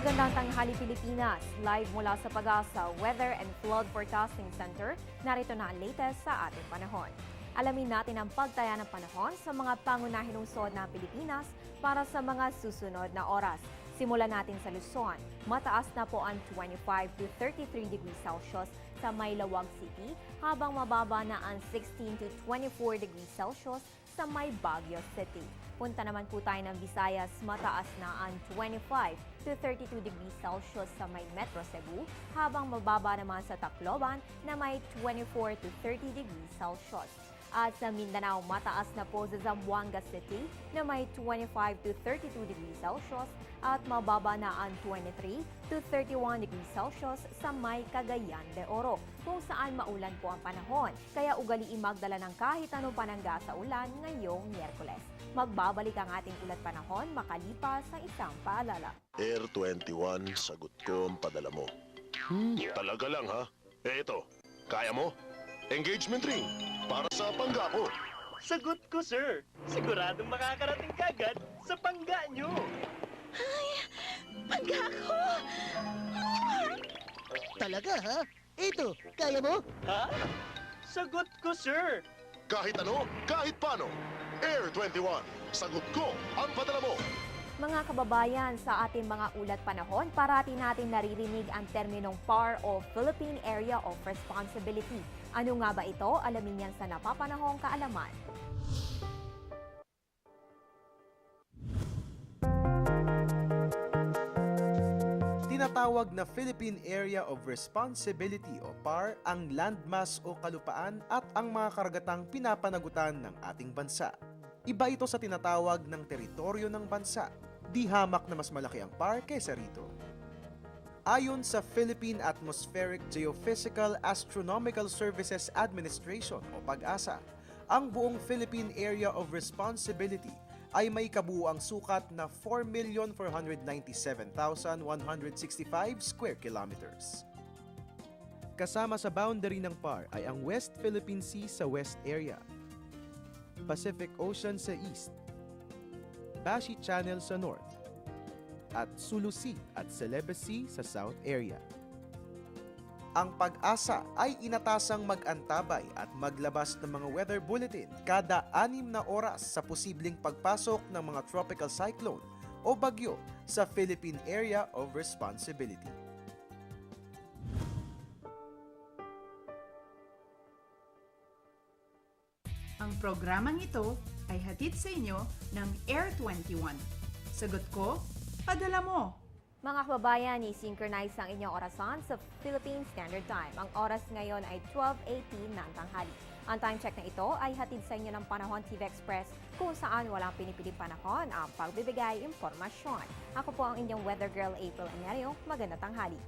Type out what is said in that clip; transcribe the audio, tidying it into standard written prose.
Magandang tanghali Pilipinas, live mula sa Pag-asa Weather and Flood Forecasting Center. Narito na ang latest sa ating panahon. Alamin natin ang pagtaya ng panahon sa mga pangunahing lungsod ng Pilipinas para sa mga susunod na oras. Simulan natin sa Luzon. Mataas na po ang 25 to 33 degrees Celsius sa Maylawag City, habang mababa na ang 16 to 24 degrees Celsius sa May Baguio City. Punta naman po tayo ng Visayas, mataas na ang 25 to 32 degrees Celsius sa may Metro Cebu, habang mababa naman sa Tacloban na may 24 to 30 degrees Celsius. At sa Mindanao, mataas na po sa Zamboanga City na may 25 to 32 degrees Celsius at mababa na ang 23 to 31 degrees Celsius sa may Cagayan de Oro, kung saan maulan po ang panahon. Kaya ugaliin magdala ng kahit anong panangga sa ulan ngayong Miyerkules. Magbabalik ang ating ulat panahon makalipas sa isang paalala. Air 21, sagot ko ang padala mo. Talaga lang ha? Ito, kaya mo? Engagement ring, para sa pangga ko. Sagot ko, sir. Siguradong makakarating kagad sa pangga nyo. Pagka ko! Talaga ha? Ito, kaya mo? Ha? Sagot ko, sir. Kahit ano, kahit paano. Air 21, sagot ko ang padala mo. Mga kababayan, sa ating mga ulat panahon, parati natin naririnig ang terminong PAR o Philippine Area of Responsibility. Ano nga ba ito? Alamin yan sa napapanahong kaalaman. Tinatawag na Philippine Area of Responsibility o PAR ang landmass o kalupaan at ang mga karagatang pinapanagutan ng ating bansa. Iba ito sa tinatawag ng teritoryo ng bansa. Di hamak na mas malaki ang PAR kaysa rito. Ayon sa Philippine Atmospheric Geophysical Astronomical Services Administration o PAGASA, ang buong Philippine Area of Responsibility ay may kabuuang sukat na 4,497,165 square kilometers. Kasama sa boundary ng PAR ay ang West Philippine Sea sa West Area, Pacific Ocean sa East, Bashi Channel sa North, at Sulu Sea at Celebes Sea sa South Area. Ang PAGASA ay inatasang mag-antabay at maglabas ng mga weather bulletin kada 6 na oras sa posibleng pagpasok ng mga tropical cyclone o bagyo sa Philippine Area of Responsibility. Ang programang ito ay hatid sa inyo ng Air 21. Sagot ko, padala mo! Mga kababayan, i-synchronize ang inyong orasan sa Philippine Standard Time. Ang oras ngayon ay 12:18 ng tanghali. Ang time check na ito ay hatid sa inyo ng Panahon TV Express, kung saan walang pinipiling panahon ang pagbibigay impormasyon. Ako po ang inyong weather girl, April Enario. Magandang tanghali.